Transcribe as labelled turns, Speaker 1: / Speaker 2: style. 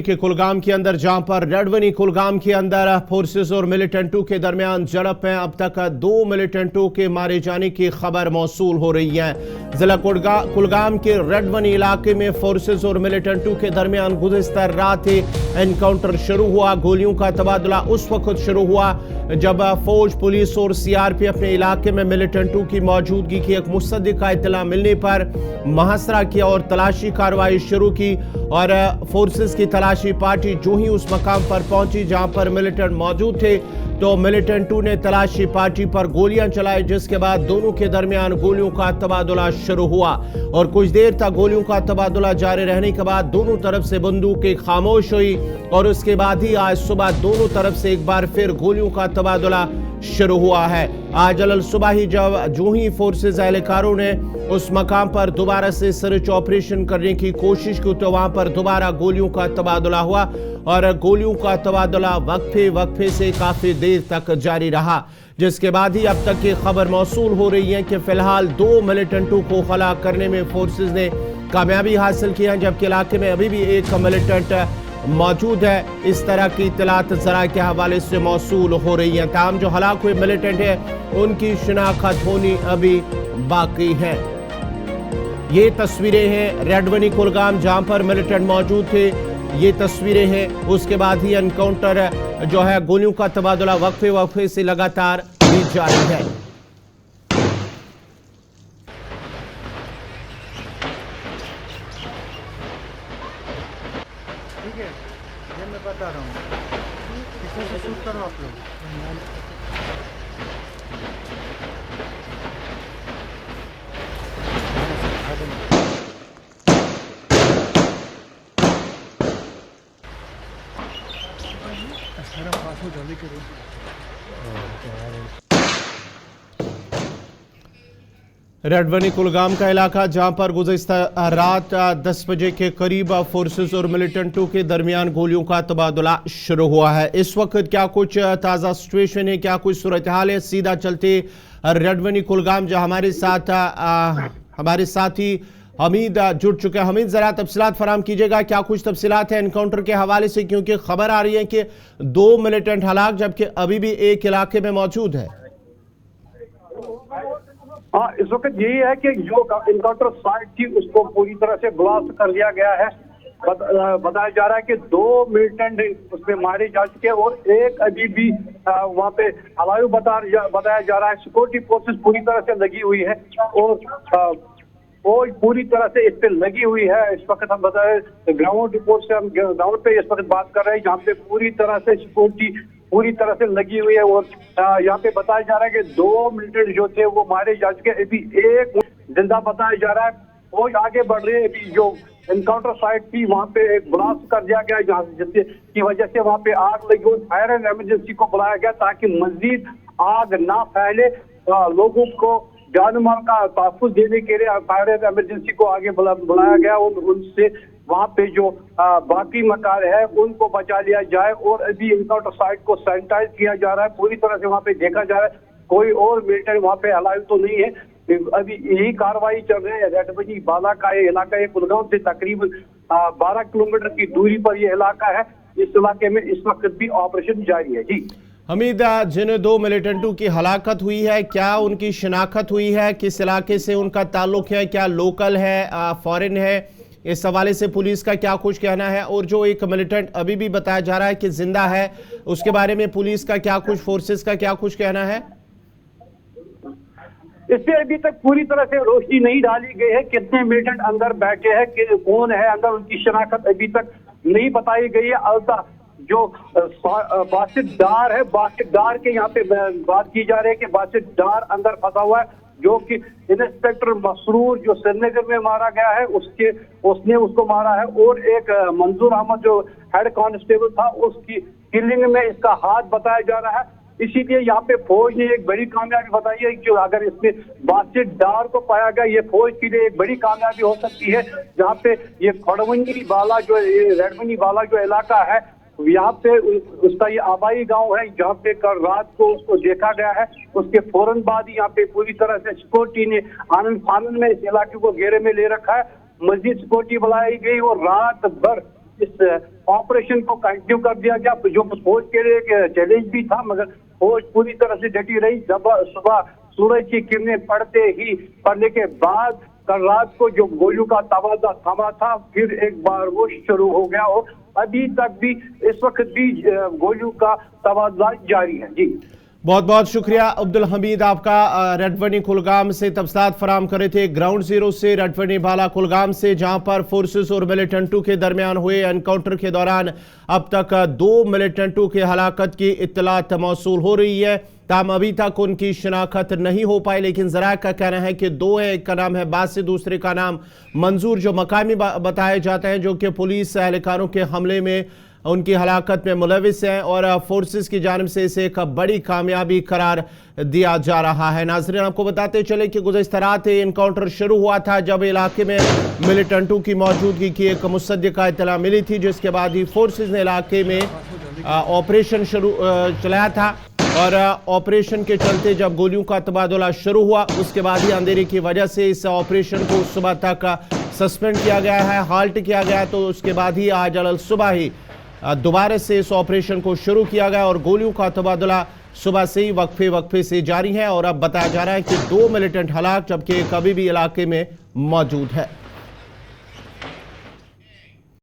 Speaker 1: के कुलगाम के अंदर जहां पर रेडवनी कुलगाम के अंदर फोर्सेस और मिलिटेंटों के दरमियान झड़प में अब तक 2 मिलिटेंटों के मारे जाने की खबर मौसूल हो रही है। जिला कुलगाम के रेडवनी इलाके में फोर्सेस और मिलिटेंटों के दरमियान गुज़िश्ता रात एनकाउंटर शुरू हुआ। गोलियों का तबादला उस वक्त शुरू हुआ जब फौज, पुलिस और सीआरपीएफ ने इलाके में मिलिटेंटों की मौजूदगी की एक मुसद्दिक का इत्तला मिलने पर मुहासरा किया और तलाशी कार्रवाई शुरू की। और फोर्सेस की तलाशी पार्टी जो ही उस मकाम पर पहुंची जहां पर मिलिटेंट मौजूद थे तो मिलिटेंटों ने तलाशी पार्टी पर गोलियां चलाई, जिसके बाद दोनों के दरमियान गोलियों का तबादला शुरू हुआ और कुछ देर तक गोलियों का तबादला जारी रहने के बाद दोनों तरफ से बंदूकें खामोश हुई और उसके बाद ही आज सुबह दोनों तरफ से एक बार फिर गोलियों का तबादला शुरू हुआ है। आज अलल सुबह ही जब जो ही फोर्सेस एहलकारों ने उस मकाम पर दोबारा से सर्च ऑपरेशन करने की कोशिश की तो वहां पर दोबारा गोलियों का तबादला हुआ और गोलियों का तबादला वक्फे से काफी देर तक जारी रहा, जिसके बाद ही अब तक की खबर मौसूल हो रही है कि फिलहाल 2 मिलिटेंटों को खला करने में फोर्सेस ने कामयाबी हासिल की है, जबकि इलाके में अभी भी एक मिलिटेंट मौजूद है। इस तरह की इत्तलात ज़रा के हवाले से मौसूल हो रही है। ताम जो हलाक हुए मिलिटेंट है उनकी शिनाख्त होनी अभी बाकी है। ये तस्वीरें हैं रेडवनी कुलगाम जहां पर मिलिटेंट मौजूद थे, ये तस्वीरें हैं। उसके बाद ही एनकाउंटर जो है गोलियों का तबादला वक्फे से लगातार जारी है।
Speaker 2: ठीक है, ये मैं बता रहा हूँ, इसमें से शूट करो आप लोग। जल्दी करो।
Speaker 1: रेडवनी कुलगाम का इलाका जहां पर गुज़िश्ता रात 10 बजे के करीब फोर्सेस और मिलिटेंटों के दरमियान गोलियों का तबादला शुरू हुआ है। इस वक्त क्या कुछ ताज़ा सिचुएशन है, क्या कुछ सूरत हाल है, सीधा चलते रेडवनी कुलगाम जो हमारे साथी हमीद जुड़ चुके हैं। हमीद, जरा तफसीलात फराम कीजिएगा, क्या कुछ तफसीलात है एनकाउंटर के हवाले से, क्योंकि खबर आ रही है कि 2 मिलिटेंट हलाक जबकि अभी भी एक इलाके में मौजूद है।
Speaker 3: हाँ, इस वक्त यही है कि जो इनकाउंटर साइट थी उसको पूरी तरह से ब्लास्ट कर दिया गया है। बताया जा रहा है कि 2 मिलिटेंट उसमें मारे जा चुके हैं और एक अभी भी वहाँ पे हलायु बताया जा रहा है। सिक्योरिटी फोर्सेस पूरी तरह से लगी हुई है और फौज पूरी तरह से इस पे लगी हुई है। इस वक्त हम बताए ग्राउंड रिपोर्ट से, हम ग्राउंड पे इस वक्त बात कर रहे हैं जहाँ पे पूरी तरह से सिक्योरिटी पूरी तरह से लगी हुई है और यहाँ पे बताया जा रहा है कि 2 मिलिटेंट जो थे वो मारे जा चुके हैं, अभी एक जिंदा बताया जा रहा है। फौज आगे बढ़ रही है। अभी जो एनकाउंटर साइट थी वहाँ पे एक ब्लास्ट कर दिया गया जहाँ जिससे की वजह से वहाँ पे आग लगी और फायर एंड इमरजेंसी को बुलाया गया ताकि मजीद आग ना फैले। लोगों को जान माल का तहफ़्फ़ुज़ देने के लिए फायर एंड इमरजेंसी को आगे बुलाया गया और उनसे वहाँ पे जो बाकी मकान है उनको बचा लिया जाए और अभी एनकाउंटर साइट को सैनिटाइज किया जा रहा है। पूरी तरह से वहाँ पे देखा जा रहा है कोई और मिलिटेंट वहाँ पे अलाइव तो नहीं है। अभी यही कार्रवाई चल रही है। रेडवनी बाला का ये इलाका है, कुलगाम से तकरीबन 12 किलोमीटर की दूरी पर ये इलाका है। इस इलाके में इस वक्त भी ऑपरेशन जारी है। जी
Speaker 1: हमीद, जिन 2 मिलिटेंटों की हलाकत हुई है क्या उनकी शिनाख्त हुई है, किस इलाके से उनका ताल्लुक है, क्या लोकल है, फॉरेन है, इस हवाले से पुलिस का क्या कुछ कहना है? और जो एक मिलिटेंट अभी भी बताया जा रहा है कि जिंदा है, उसके बारे में पुलिस का क्या कुछ, फोर्सेस का क्या कुछ कहना है?
Speaker 3: इस पे अभी तक पूरी तरह से रोशनी नहीं डाली गई है। कितने मिलिटेंट अंदर बैठे हैं, कौन है अंदर, उनकी शिनाख्त अभी तक नहीं बताई गई है। अलता जो बासित डार है, बासित डार के यहाँ पे बात की जा रही है कि बासित डार अंदर फंसा हुआ है, जो कि इंस्पेक्टर मसरूर जो श्रीनगर में मारा गया है उसने उसको मारा है और एक मंजूर अहमद जो हेड कांस्टेबल था उसकी किलिंग में इसका हाथ बताया जा रहा है। इसीलिए यहाँ पे फौज ने एक बड़ी कामयाबी बताई है कि अगर इसमें बासित डार को पाया गया, ये फौज के लिए एक बड़ी कामयाबी हो सकती है। जहाँ पे ये खड़वनी वाला जो रेडवनी वाला जो इलाका है यहाँ पे उसका ये आबाई गांव है, जहाँ पे कल रात को उसको देखा गया है। उसके फौरन बाद ही यहाँ पे पूरी तरह से सिक्योरिटी ने आनंद फानंद में इस इलाके को घेरे में ले रखा है। मजीद सिक्योरिटी बुलाई गई और रात भर इस ऑपरेशन को कंटिन्यू कर दिया गया, जो फौज के लिए एक चैलेंज भी था, मगर फौज पूरी तरह से डटी रही। जब सुबह सूरज की किरणें पड़ने के बाद कल रात को जो गोलियों का तबादला थमा था, फिर एक बार वो शुरू हो गया और अभी तक भी इस वक्त भी गोलियों का तबादला जारी है। जी
Speaker 1: बहुत बहुत शुक्रिया अब्दुल हमीद आपका। रटवनी कुलगाम से तफसीलात फराम करे थे ग्राउंड जीरो से, रटवनी बाला कुलगाम से, जहां पर फोर्सेस और मिलिटेंटों के दरमियान हुए एनकाउंटर के दौरान अब तक 2 मिलिटेंटों के हलाकत की इत्तलात मौसूल हो रही है। ताम अभी तक उनकी शिनाख्त नहीं हो पाई, लेकिन जरा का कहना है कि 2 है, एक का नाम है बासित, दूसरे का नाम मंजूर, जो मकामी बताए जाते हैं, जो कि पुलिस एहलकारों के हमले में उनकी हलाकत में मुलविस हैं और फोर्सेस की जानिब से इसे एक बड़ी कामयाबी करार दिया जा रहा है। नाज़रीन, आपको बताते चले कि गुज़श्ता रात एनकाउंटर शुरू हुआ था, जब इलाके में मिलिटेंटों की मौजूदगी की एक मुसद्दिका इत्तला मिली थी, जिसके बाद ही फोर्सेस ने इलाके में ऑपरेशन चलाया था और ऑपरेशन के चलते जब गोलियों का तबादला शुरू हुआ, उसके बाद ही अंधेरे की वजह से इस ऑपरेशन को सुबह तक सस्पेंड किया गया है, हाल्ट किया गया। तो उसके बाद ही आज अलल सुबह ही दोबारा से इस ऑपरेशन को शुरू किया गया और गोलियों का तबादला सुबह से ही वक्फे से जारी है और अब बताया जा रहा है कि 2 मिलिटेंट हलाक, जबकि एक अभी भी इलाके में मौजूद है।